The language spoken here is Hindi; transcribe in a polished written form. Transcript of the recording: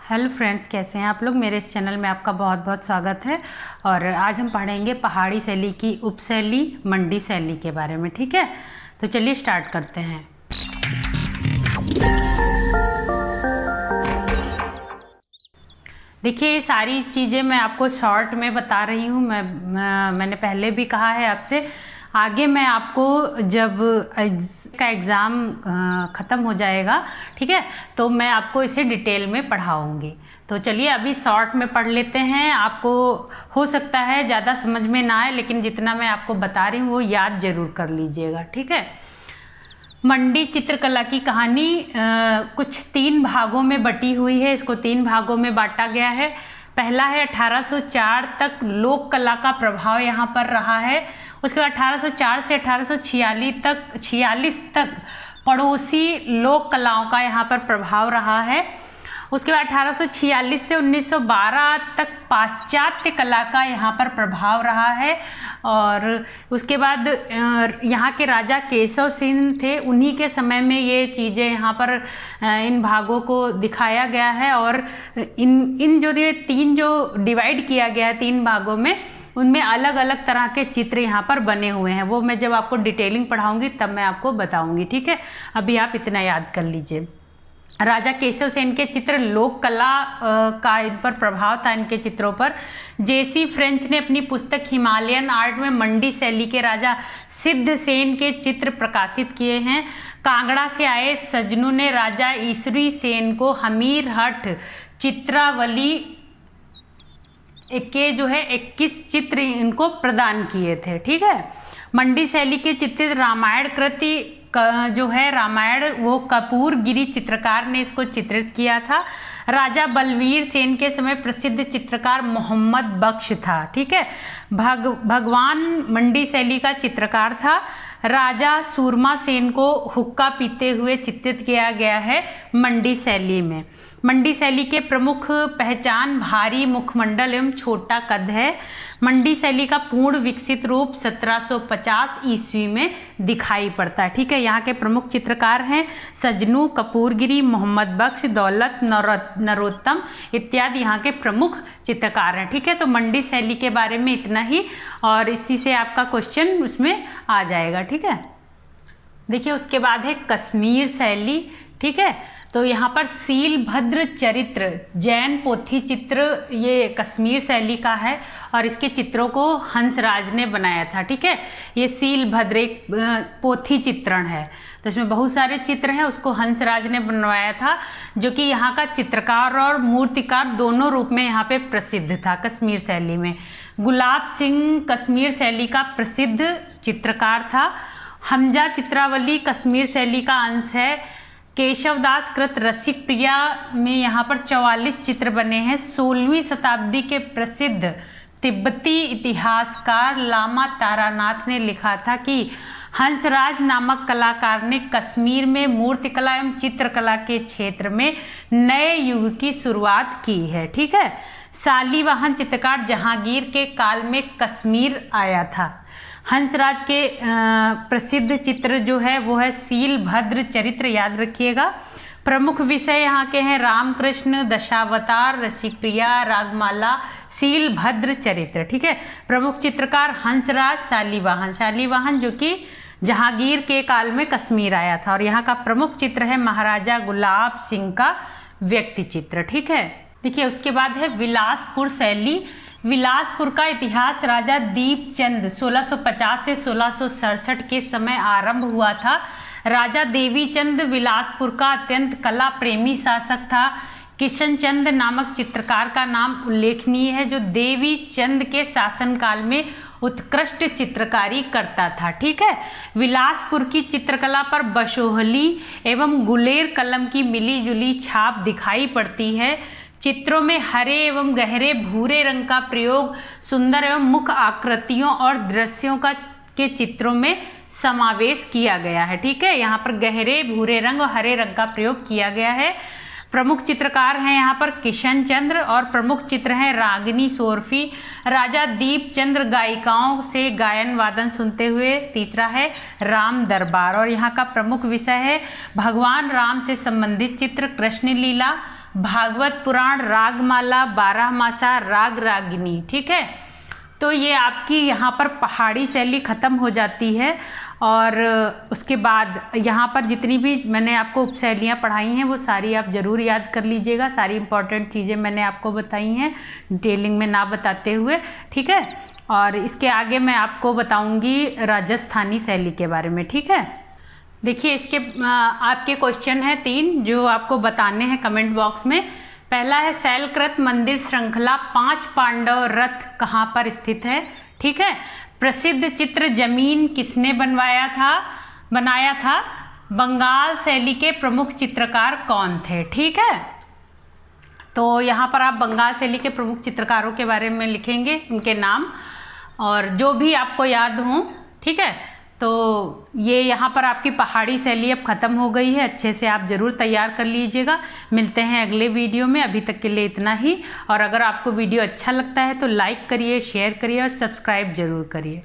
हेलो फ्रेंड्स, कैसे हैं आप लोग। मेरे इस चैनल में आपका बहुत बहुत स्वागत है। और आज हम पढ़ेंगे पहाड़ी शैली की उपशैली मंडी शैली के बारे में। ठीक है, तो चलिए स्टार्ट करते हैं। देखिए, ये सारी चीज़ें मैं आपको शॉर्ट में बता रही हूँ। मैंने पहले भी कहा है आपसे, आगे मैं आपको जब इसका एग्ज़ाम ख़त्म हो जाएगा, ठीक है, तो मैं आपको इसे डिटेल में पढ़ाऊँगी। तो चलिए अभी शॉर्ट में पढ़ लेते हैं। आपको हो सकता है ज़्यादा समझ में ना आए, लेकिन जितना मैं आपको बता रही हूँ वो याद ज़रूर कर लीजिएगा। ठीक है, मंडी चित्रकला की कहानी कुछ 3 भागों में बटी हुई है। इसको 3 भागों में बांटा गया है। पहला है 1804 तक लोक कला का प्रभाव यहाँ पर रहा है। उसके बाद 1804 से 1846 तक पड़ोसी लोक कलाओं का यहाँ पर प्रभाव रहा है। उसके बाद 1846 से 1912 तक पाश्चात्य कला का यहाँ पर प्रभाव रहा है। और उसके बाद यहाँ के राजा केशव सिंह थे, उन्हीं के समय में ये चीज़ें यहाँ पर इन भागों को दिखाया गया है। और इन जो ये 3 जो डिवाइड किया गया है 3 भागों में, उनमें अलग अलग तरह के चित्र यहाँ पर बने हुए हैं। वो मैं जब आपको डिटेलिंग पढ़ाऊँगी तब मैं आपको बताऊँगी। ठीक है, अभी आप इतना याद कर लीजिए। राजा केशव सेन के चित्र लोक कला का इन पर प्रभाव था, इनके चित्रों पर। जेसी फ्रेंच ने अपनी पुस्तक हिमालयन आर्ट में मंडी शैली के राजा सिद्ध सेन के चित्र प्रकाशित किए हैं। कांगड़ा से आए सजनू ने राजा ईसरी सेन को हमीर हट चित्रावली के जो है 21 चित्र इनको प्रदान किए थे। ठीक है, मंडी शैली के चित्र रामायण कृति जो है रामायण, वो कपूरगिरी चित्रकार ने इसको चित्रित किया था। राजा बलवीर सेन के समय प्रसिद्ध चित्रकार मोहम्मद बख्श था। ठीक है, भगवान मंडी शैली का चित्रकार था। राजा सूरमा सेन को हुक्का पीते हुए चित्रित किया गया है मंडी शैली में। मंडी शैली के प्रमुख पहचान भारी मुखमंडल एवं छोटा कद है। मंडी शैली का पूर्ण विकसित रूप 1750 ईस्वी में दिखाई पड़ता है। ठीक है, यहाँ के प्रमुख चित्रकार हैं सजनू, कपूरगिरी, मोहम्मद बख्श, दौलत, नरोत्तम इत्यादि यहाँ के प्रमुख चित्रकार हैं। ठीक है, तो मंडी शैली के बारे में इतना ही, और इसी से आपका क्वेश्चन उसमें आ जाएगा। ठीक है, देखिए उसके बाद है कश्मीर शैली। ठीक है, तो यहाँ पर सीलभद्र चरित्र जैन पोथी चित्र ये कश्मीर शैली का है, और इसके चित्रों को हंसराज ने बनाया था। ठीक है, ये सीलभद्र एक पोथी चित्रण है, तो इसमें बहुत सारे चित्र हैं, उसको हंसराज ने बनवाया था, जो कि यहाँ का चित्रकार और मूर्तिकार दोनों रूप में यहाँ पे प्रसिद्ध था कश्मीर शैली में। गुलाब सिंह कश्मीर शैली का प्रसिद्ध चित्रकार था। हमजा चित्रावली कश्मीर शैली का अंश है। केशवदास कृत रसिक प्रिया में यहाँ पर 44 चित्र बने हैं। 16वीं शताब्दी के प्रसिद्ध तिब्बती इतिहासकार लामा तारानाथ ने लिखा था कि हंसराज नामक कलाकार ने कश्मीर में मूर्तिकला एवं चित्रकला के क्षेत्र में नए युग की शुरुआत की है। ठीक है, शालीवाहन चित्रकार जहांगीर के काल में कश्मीर आया था। हंसराज के प्रसिद्ध चित्र जो है वो है सीलभद्र चरित्र, याद रखिएगा। प्रमुख विषय यहाँ के हैं रामकृष्ण, दशावतार, रसिकप्रिया, रागमाला, सीलभद्र चरित्र। ठीक है, प्रमुख चित्रकार हंसराज, शालीवाहन जो कि जहांगीर के काल में कश्मीर आया था। और यहाँ का प्रमुख चित्र है महाराजा गुलाब सिंह का व्यक्ति चित्र। ठीक है, देखिए उसके बाद है विलासपुर शैली। विलासपुर का इतिहास राजा दीपचंद 1650 से 1667 के समय आरंभ हुआ था। राजा देवीचंद विलासपुर का अत्यंत कला प्रेमी शासक था। किशन चंद नामक चित्रकार का नाम उल्लेखनीय है, जो देवीचंद के शासनकाल में उत्कृष्ट चित्रकारी करता था। ठीक है, विलासपुर की चित्रकला पर बशोहली एवं गुलेर कलम की मिली जुली छाप दिखाई पड़ती है। चित्रों में हरे एवं गहरे भूरे रंग का प्रयोग सुंदर एवं मुख्य आकृतियों और दृश्यों के चित्रों में समावेश किया गया है। ठीक है, यहाँ पर गहरे भूरे रंग और हरे रंग का प्रयोग किया गया है। प्रमुख चित्रकार हैं यहाँ पर किशन चंद्र, और प्रमुख चित्र हैं रागिनी सोरफी। राजा दीपचंद्र गायिकाओं से गायन वादन सुनते हुए। तीसरा है राम दरबार, और यहाँ का प्रमुख विषय है भगवान राम से संबंधित चित्र, कृष्ण लीला, भागवत पुराण, रागमाला, बारहमासा, राग रागिनी। ठीक है, तो ये आपकी यहाँ पर पहाड़ी शैली ख़त्म हो जाती है। और उसके बाद यहाँ पर जितनी भी मैंने आपको उपशैलियाँ पढ़ाई हैं वो सारी आप ज़रूर याद कर लीजिएगा। सारी इंपॉर्टेंट चीज़ें मैंने आपको बताई हैं डिटेलिंग में ना बताते हुए। ठीक है, और इसके आगे मैं आपको बताऊंगी राजस्थानी शैली के बारे में। ठीक है, देखिए इसके आपके क्वेश्चन हैं 3 जो आपको बताने हैं कमेंट बॉक्स में। पहला है शैलकृत मंदिर श्रृंखला 5 पांडव रथ कहाँ पर स्थित है। ठीक है, प्रसिद्ध चित्र जमीन किसने बनाया था। बंगाल शैली के प्रमुख चित्रकार कौन थे। ठीक है, तो यहाँ पर आप बंगाल शैली के प्रमुख चित्रकारों के बारे में लिखेंगे, उनके नाम और जो भी आपको याद हों। ठीक है, तो ये यहाँ पर आपकी पहाड़ी शैली अब ख़त्म हो गई है। अच्छे से आप ज़रूर तैयार कर लीजिएगा। मिलते हैं अगले वीडियो में, अभी तक के लिए इतना ही। और अगर आपको वीडियो अच्छा लगता है तो लाइक करिए, शेयर करिए और सब्सक्राइब ज़रूर करिए।